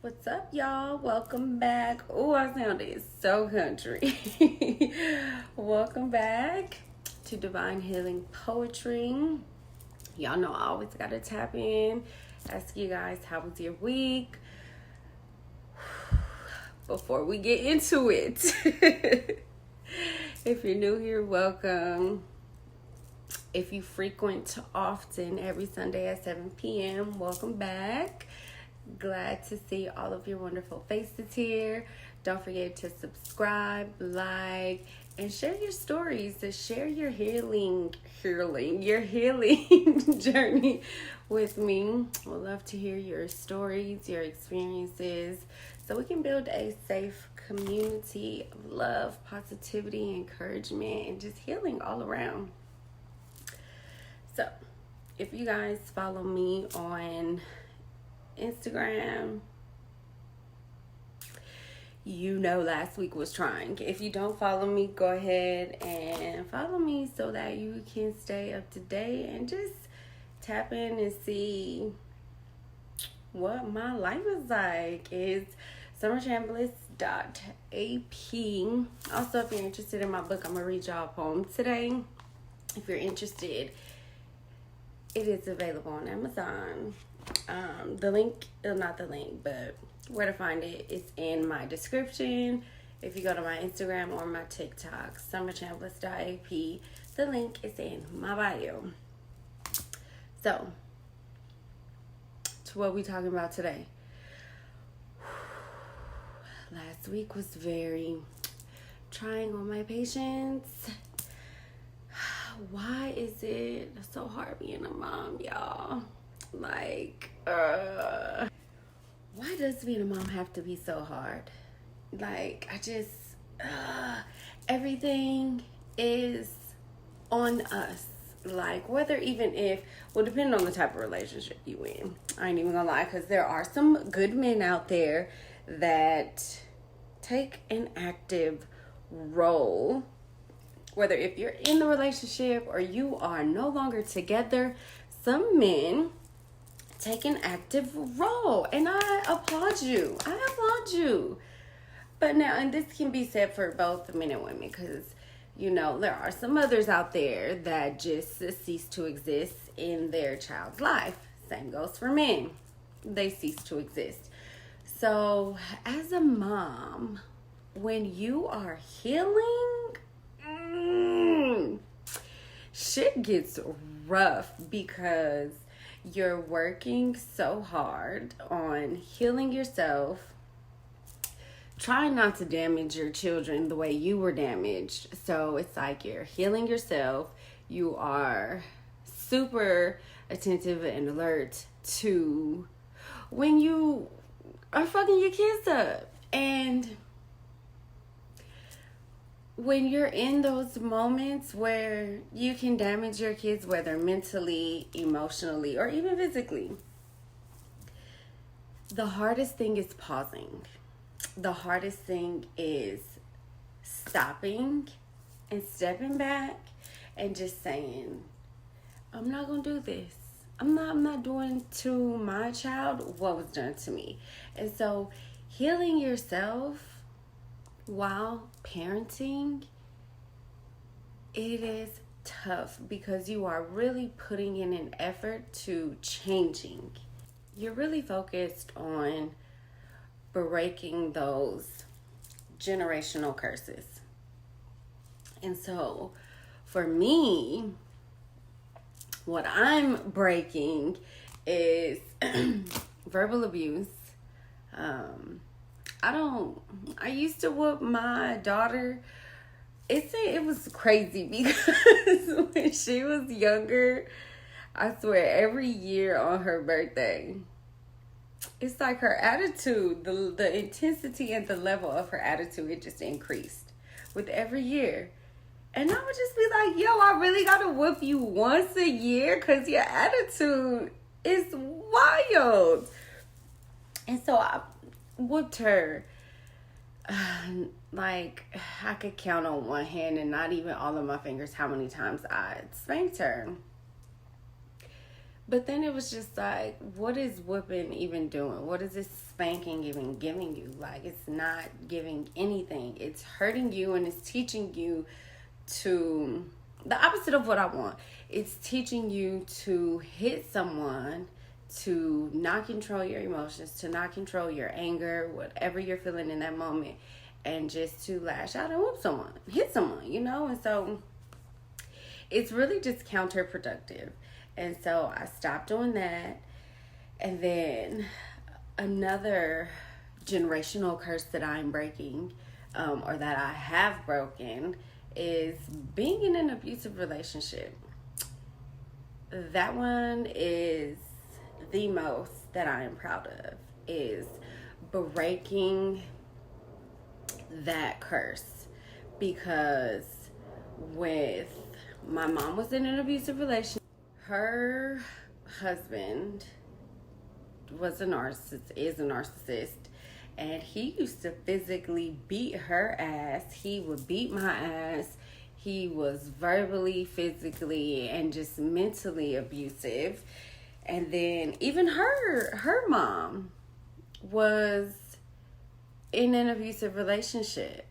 What's up, y'all? Welcome back. Oh, I sounded so country. Welcome back to Divine Healing Poetry. Y'all know I always gotta tap in, ask you guys how was your week before we get into it. If you're new here, welcome. If you frequent often every Sunday at 7 p.m., welcome back. Glad to see all of your wonderful faces here. Don't forget to subscribe, like, and share your stories. To share your healing journey with me. We'd love to hear your stories, your experiences, so we can build a safe community of love, positivity, encouragement, and just healing all around. So, if you guys follow me on Instagram, you know last week was trying. If you don't follow me, go ahead and follow me so that you can stay up to date and just tap in and see what my life is like. It's summerchambliss.ap. Also, if you're interested in my book, I'm gonna read y'all a poem today. If you're interested, it is available on Amazon. The link, not the link, but where to find it is in my description. If you go to my Instagram or my TikTok, summerchambliss.ap, the link is in my bio. So, to what we talking about today. Last week was very trying on my patience. Why is it so hard being a mom, y'all? Why does being a mom have to be so hard? Everything is on us. Depending on the type of relationship you in. I ain't even gonna lie, because there are some good men out there that take an active role. Whether if you're in the relationship or you are no longer together, some men take an active role, and I applaud you. But now, and this can be said for both men and women, because there are some others out there that just cease to exist in their child's life. Same goes for men. They cease to exist. So as a mom, when you are healing, shit gets rough, because you're working so hard on healing yourself, trying not to damage your children the way you were damaged. So it's like you're healing yourself. You are super attentive and alert to when you are fucking your kids up. And when you're in those moments where you can damage your kids, whether mentally, emotionally, or even physically, the hardest thing is pausing. The hardest thing is stopping and stepping back and just saying, I'm not going to do this. I'm not doing to my child what was done to me. And so healing yourself while parenting, it is tough, because you are really putting in an effort to changing. You're really focused on breaking those generational curses. And so for me, what I'm breaking is verbal abuse. I used to whoop my daughter. It was crazy, because when she was younger, I swear every year on her birthday, it's like her attitude, the intensity and the level of her attitude, it just increased with every year. And I would just be like, yo, I really gotta whoop you once a year because your attitude is wild. And so I whooped her. I could count on one hand and not even all of my fingers how many times I spanked her. But then it was just like, what is whooping even doing? What is this spanking even giving you? Like, it's not giving anything. It's hurting you and it's teaching you to, the opposite of what I want. It's teaching you to hit someone, to not control your emotions, to not control your anger, whatever you're feeling in that moment, and just to lash out and whoop someone, hit someone, you know? And so it's really just counterproductive. And so I stopped doing that. And then another generational curse that I'm breaking, or that I have broken, is being in an abusive relationship. That one is the most that I am proud of, is breaking that curse. Because with my mom was in an abusive relationship, her husband was a narcissist, is a narcissist, and he used to physically beat her ass. He would beat my ass. He was verbally, physically, and just mentally abusive. And then even her mom was in an abusive relationship.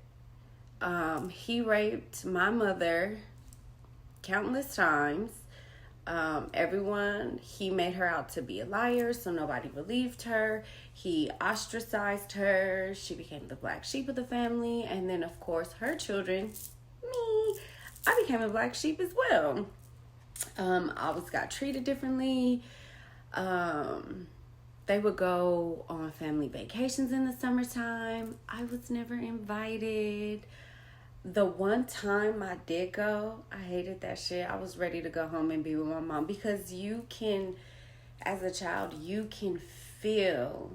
He raped my mother countless times. He made her out to be a liar, so nobody believed her. He ostracized her. She became the black sheep of the family. And then, of course, her children, me, I became a black sheep as well. I always got treated differently. They would go on family vacations in the summertime. I was never invited. The one time I did go, I hated that shit. I was ready to go home and be with my mom, because you can, as a child, you can feel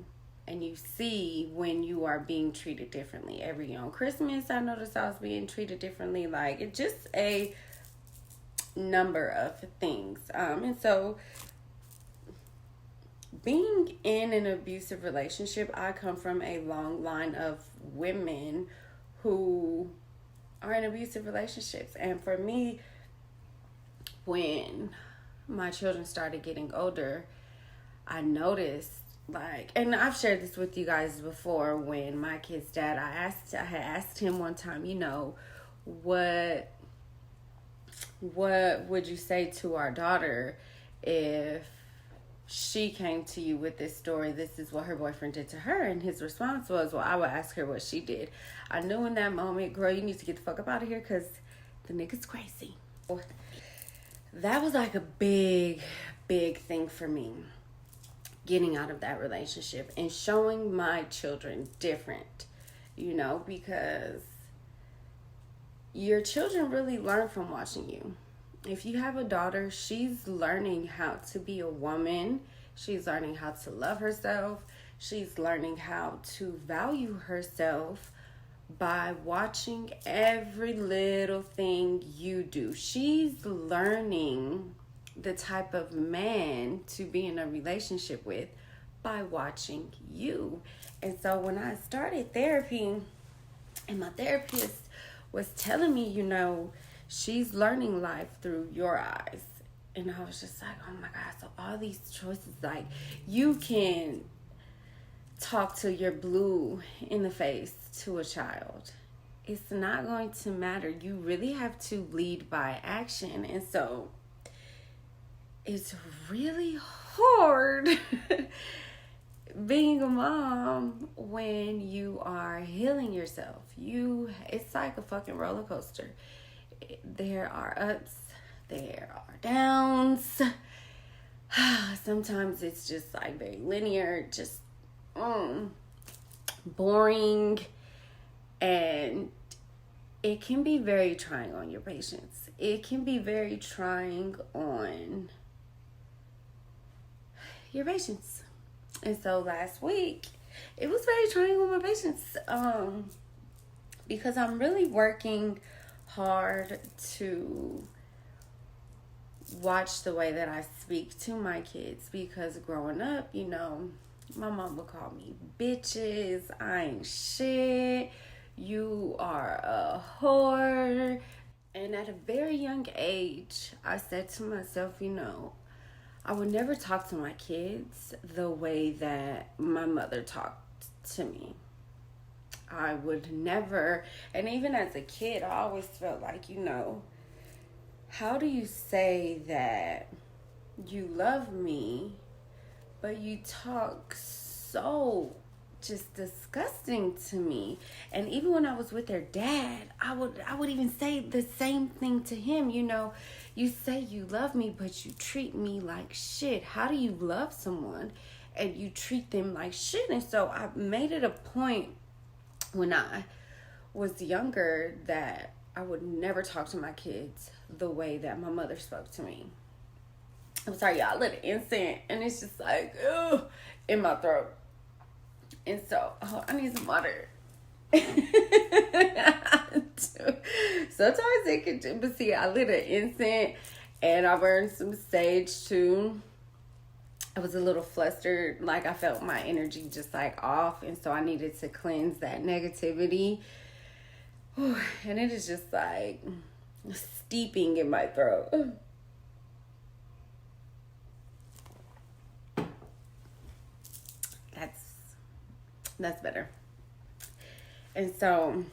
and you see when you are being treated differently. Every year on Christmas, I noticed I was being treated differently. Like, it's just a number of things. And so being in an abusive relationship, I come from a long line of women who are in abusive relationships. And for me, when my children started getting older, I noticed, like, and I've shared this with you guys before, when my kid's dad, I had asked him one time, you know, what would you say to our daughter if she came to you with this story? This is what her boyfriend did to her. And his response was, well, I would ask her what she did. I knew in that moment, girl, you need to get the fuck up out of here, because the nigga's crazy. That was like a big thing for me, getting out of that relationship and showing my children different, you know, because your children really learn from watching you. If you have a daughter, she's learning how to be a woman. She's learning how to love herself. She's learning how to value herself by watching every little thing you do. She's learning the type of man to be in a relationship with by watching you. And so when I started therapy, and my therapist was telling me, you know, she's learning life through your eyes. And I was just like, oh my God, so all these choices, like, you can talk to your blue in the face to a child. It's not going to matter. You really have to lead by action. And so it's really hard being a mom when you are healing yourself. It's like a fucking roller coaster. There are ups, there are downs. Sometimes it's just like very linear, just boring, and it can be very trying on your patience. It can be very trying on your patience. And so last week, it was very trying on my patience, because I'm really working hard to watch the way that I speak to my kids, because growing up, you know, my mom would call me bitches, I ain't shit, you are a whore. And at a very young age, I said to myself, you know, I would never talk to my kids the way that my mother talked to me. I would never, and even as a kid, I always felt like, how do you say that you love me, but you talk so just disgusting to me? And even when I was with their dad, I would even say the same thing to him. You say you love me, but you treat me like shit. How do you love someone and you treat them like shit? And so I made it a point when I was younger that I would never talk to my kids the way that my mother spoke to me. I'm sorry, y'all, I lit an incense and it's just like, ugh, in my throat. And so, I need some water. Sometimes it can do, but see, I lit an incense and I burned some sage too. I was a little flustered, like I felt my energy just like off, and so I needed to cleanse that negativity. And it is just like steeping in my throat. That's better. And so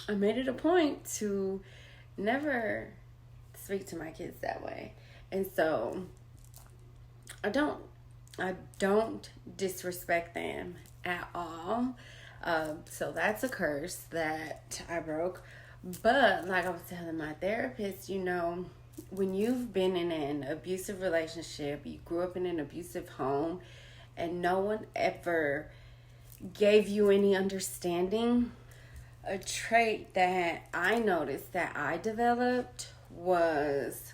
I made it a point to never speak to my kids that way. And so I don't disrespect them at all. So that's a curse that I broke. But like I was telling my therapist, when you've been in an abusive relationship, you grew up in an abusive home, and no one ever gave you any understanding, a trait that I noticed that I developed was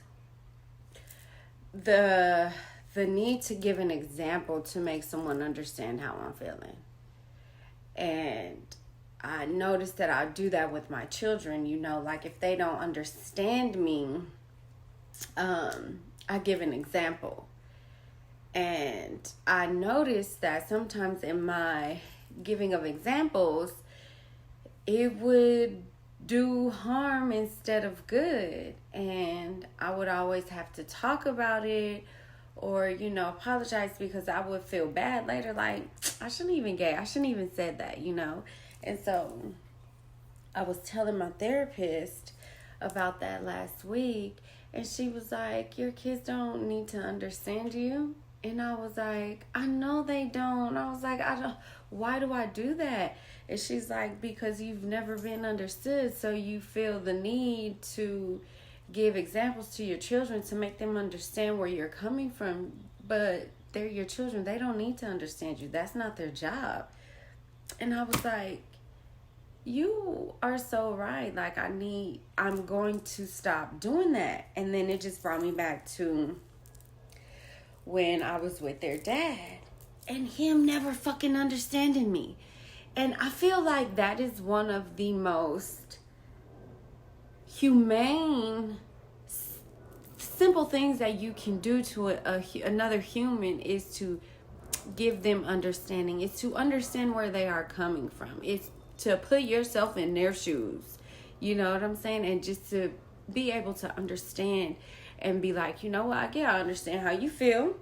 the need to give an example to make someone understand how I'm feeling. And I noticed that I do that with my children, like if they don't understand me, I give an example. And I noticed that sometimes in my giving of examples, it would do harm instead of good. And I would always have to talk about it or, apologize because I would feel bad later. Like, I shouldn't even said that, And so I was telling my therapist about that last week, and she was like, your kids don't need to understand you. And I was like, I know they don't. I was like, why do I do that? And she's like, because you've never been understood, so you feel the need to give examples to your children to make them understand where you're coming from. But they're your children. They don't need to understand you. That's not their job. And I was like, you are so right. Like, I'm going to stop doing that. And then it just brought me back to when I was with their dad and him never fucking understanding me. And I feel like that is one of the most humane, simple things that you can do to another human is to give them understanding. It's to understand where they are coming from. It's to put yourself in their shoes. You know what I'm saying? And just to be able to understand and be like, what? I understand how you feel.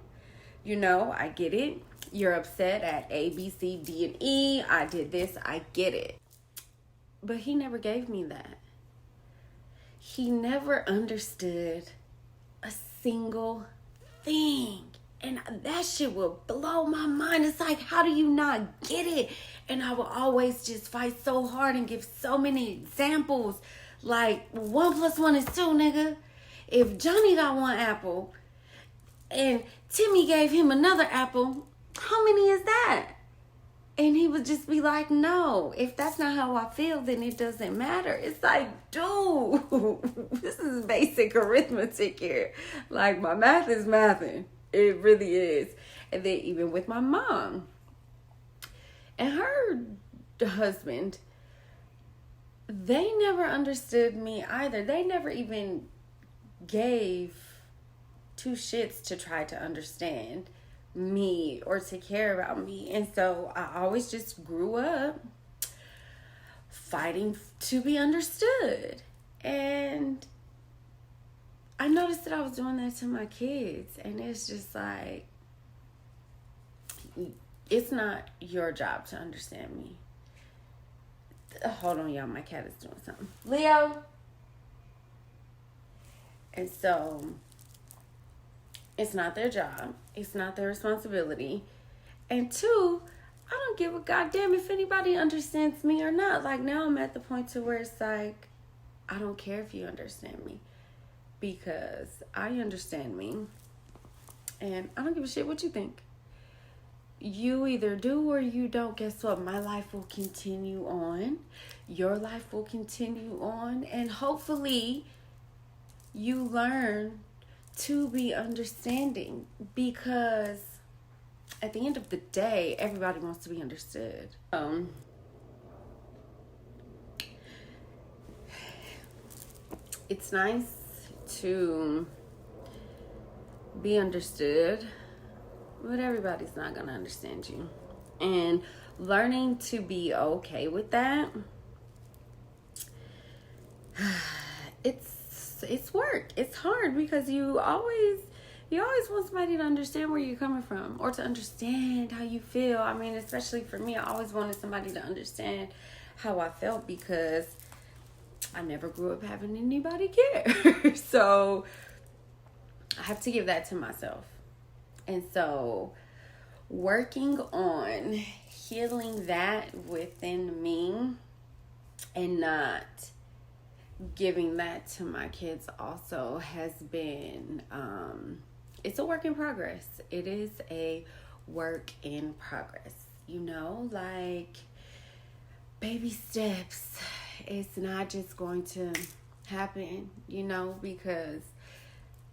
I get it. You're upset at A, B, C, D, and E. I did this. I get it. But he never gave me that. He never understood a single thing. And that shit will blow my mind. It's like, how do you not get it? And I will always just fight so hard and give so many examples. Like, 1 + 1 is 2, nigga. If Johnny got 1 apple and Timmy gave him another apple, how many is that? And he would just be like, no, if that's not how I feel, then it doesn't matter. It's like, dude, this is basic arithmetic here. Like, my math is mathing. It really is. And then even with my mom and her husband, they never understood me either. They never even gave 2 shits to try to understand me or to care about me. And so I always just grew up fighting to be understood. And I noticed that I was doing that to my kids, and it's just like, it's not your job to understand me. Hold on, y'all. My cat is doing something. Leo. And so, it's not their job. It's not their responsibility. And two, I don't give a goddamn if anybody understands me or not. Like, now I'm at the point to where it's like, I don't care if you understand me. Because I understand me. And I don't give a shit what you think. You either do or you don't. Guess what? My life will continue on. Your life will continue on. And hopefully you learn to be understanding. Because at the end of the day, everybody wants to be understood. It's nice to be understood, but everybody's not going to understand you. And learning to be okay with that, it's work. It's hard because you always want somebody to understand where you're coming from or to understand how you feel. I mean, especially for me, I always wanted somebody to understand how I felt because I never grew up having anybody care. So I have to give that to myself. And so working on healing that within me and not giving that to my kids also has been, it's a work in progress. It is a work in progress, like baby steps. It's not just going to happen, because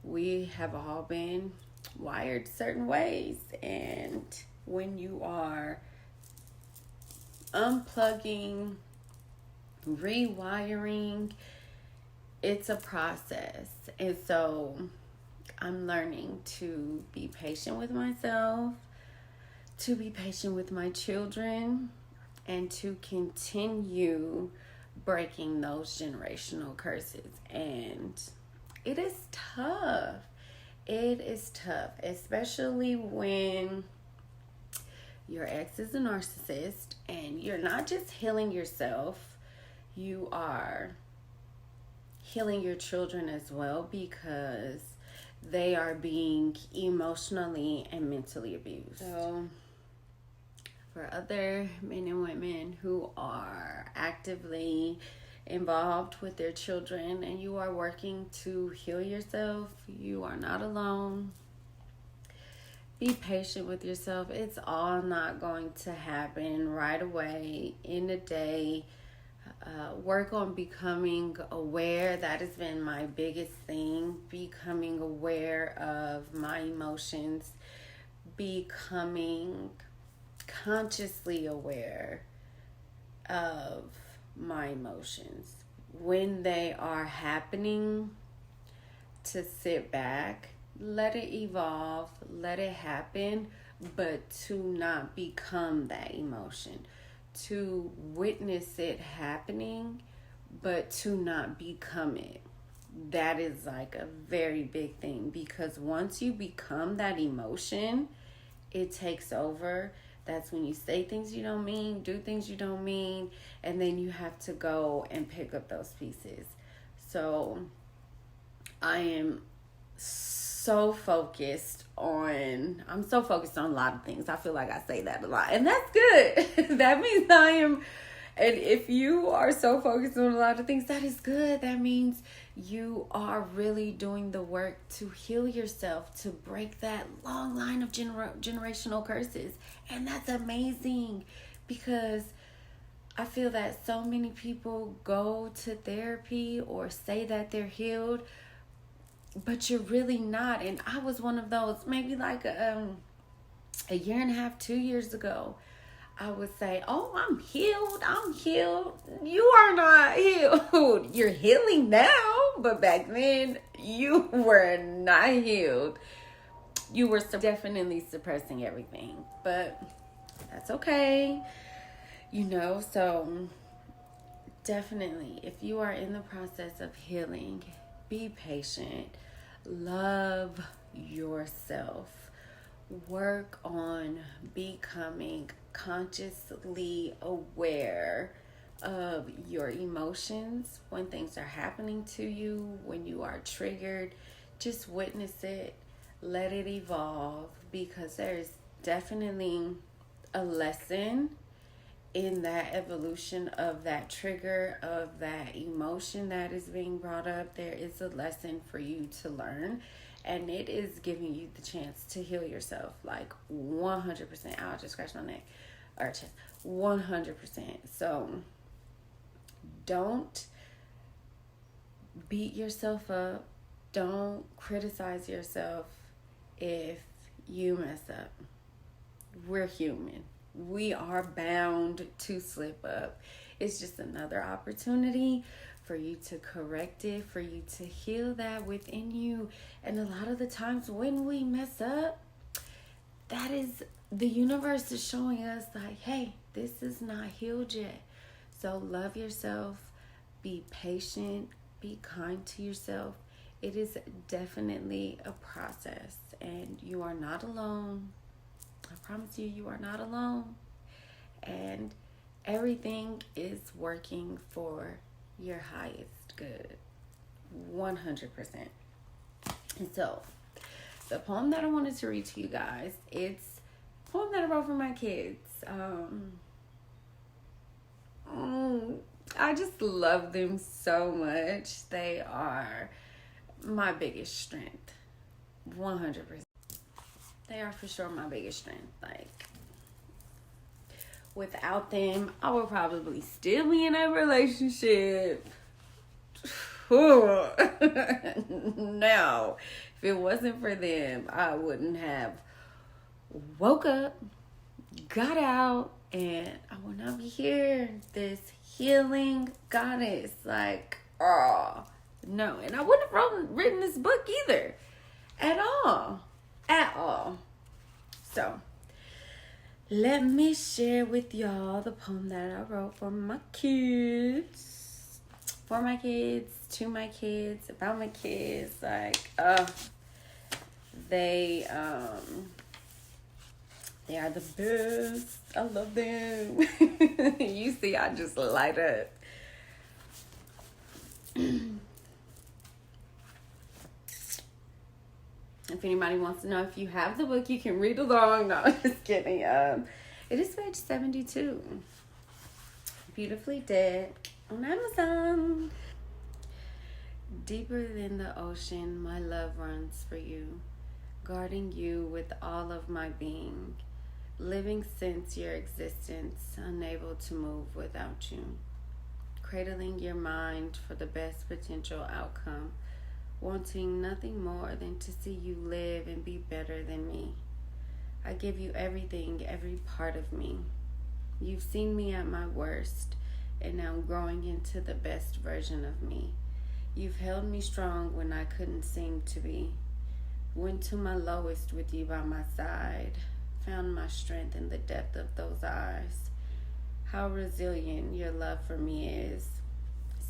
we have all been wired certain ways. And when you are unplugging, rewiring, it's a process. And so I'm learning to be patient with myself, to be patient with my children, and to continue breaking those generational curses. And it is tough. It is tough, especially when your ex is a narcissist and you're not just healing yourself, you are healing your children as well because they are being emotionally and mentally abused. So for other men and women who are actively involved with their children and you are working to heal yourself, you are not alone. Be patient with yourself. It's all not going to happen right away in a day. Work on becoming aware. That has been my biggest thing. Becoming aware of my emotions. Becoming consciously aware of my emotions. When they are happening, to sit back, let it evolve, let it happen, but to not become that emotion. To witness it happening, but to not become it. That is like a very big thing, because once you become that emotion, it takes over. That's when you say things you don't mean, do things you don't mean, and then you have to go and pick up those pieces. So I am so focused on a lot of things. I feel like I say that a lot, and that's good. That means I am, and if you are so focused on a lot of things, that is good. That means you are really doing the work to heal yourself, to break that long line of generational curses. And that's amazing, because I feel that so many people go to therapy or say that they're healed, but you're really not. And I was one of those, maybe like a year and a half, 2 years ago. I would say, oh, I'm healed. You are not healed. You're healing now, but back then you were not healed. You were definitely suppressing everything, but that's okay. So definitely, if you are in the process of healing, be patient. Love yourself. Work on becoming consciously aware of your emotions when things are happening to you, when you are triggered. Just witness it, let it evolve, because there's definitely a lesson in that evolution of that trigger, of that emotion that is being brought up. There is a lesson for you to learn, and it is giving you the chance to heal yourself, like 100%. I'll just scratch my neck or chest, 100%. So don't beat yourself up. Don't criticize yourself if you mess up. We're human. We are bound to slip up. It's just another opportunity for you to correct it, for you to heal that within you. And a lot of the times when we mess up, that is the universe is showing us like, hey, this is not healed yet. So love yourself, be patient, be kind to yourself. It is definitely a process, and you are not alone. I promise you, you are not alone. And everything is working for your highest good. 100%. And so, the poem that I wanted to read to you guys, it's a poem that I wrote for my kids. I just love them so much. They are my biggest strength. 100%. They are for sure my biggest strength. Like, without them, I would probably still be in a relationship. No, if it wasn't for them, I wouldn't have woke up, got out, and I would not be here. This healing goddess, like, oh no, and I wouldn't have written this book either, at all. So, let me share with y'all the poem that I wrote for my kids. For my kids, to my kids, about my kids. Like, they are the best. I love them. You see, I just light up. If anybody wants to know, if you have the book, you can read along. No, I'm just kidding. It is page 72. Beautifully Dead on Amazon. Deeper than the ocean, my love runs for you, guarding you with all of my being, living since your existence, unable to move without you, cradling your mind for the best potential outcome, wanting nothing more than to see you live and be better than me. I give you everything, every part of me. You've seen me at my worst, and now I'm growing into the best version of me. You've held me strong when I couldn't seem to be. Went to my lowest with you by my side. Found my strength in the depth of those eyes. How resilient your love for me is.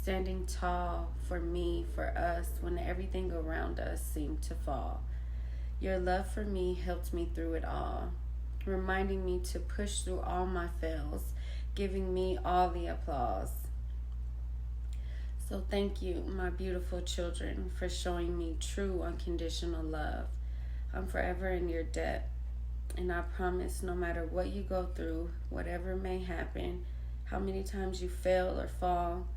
Standing tall for me, for us, when everything around us seemed to fall. Your love for me helped me through it all, reminding me to push through all my fails, giving me all the applause. So thank you, my beautiful children, for showing me true unconditional love. I'm forever in your debt, and I promise no matter what you go through, whatever may happen, how many times you fail or fall,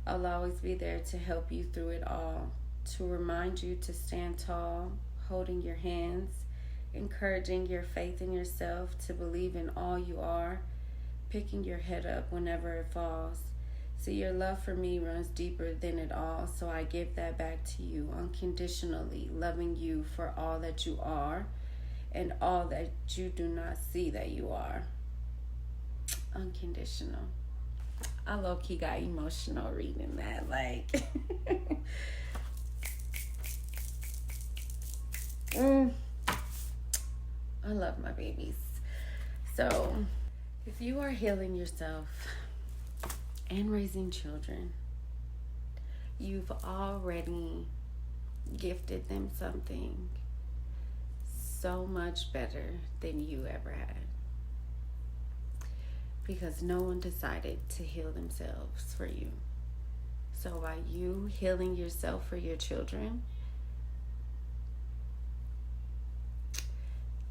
I'll always be there to help you through it all, to remind you to stand tall, holding your hands, encouraging your faith in yourself, to believe in all you are, picking your head up whenever it falls. See, your love for me runs deeper than it all, so I give that back to you unconditionally, loving you for all that you are and all that you do not see that you are. Unconditional. I low-key got emotional reading that, like. I love my babies. So, if you are healing yourself and raising children, you've already gifted them something so much better than you ever had. Because no one decided to heal themselves for you. So by you healing yourself for your children,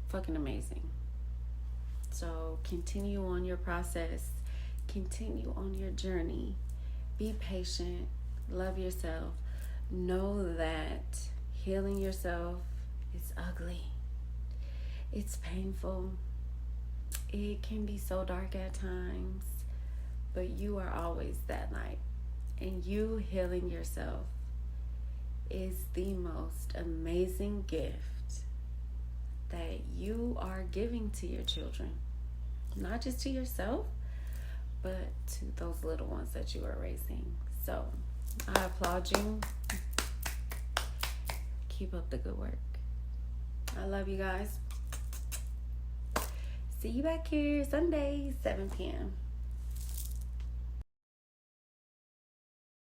fucking amazing. So continue on your process. Continue on your journey. Be patient. Love yourself. Know that healing yourself is ugly. It's painful. It can be so dark at times, but you are always that light. And you healing yourself is the most amazing gift that you are giving to your children. Not just to yourself, but to those little ones that you are raising. So I applaud you. Keep up the good work. I love you guys. See you back here Sunday, 7 p.m.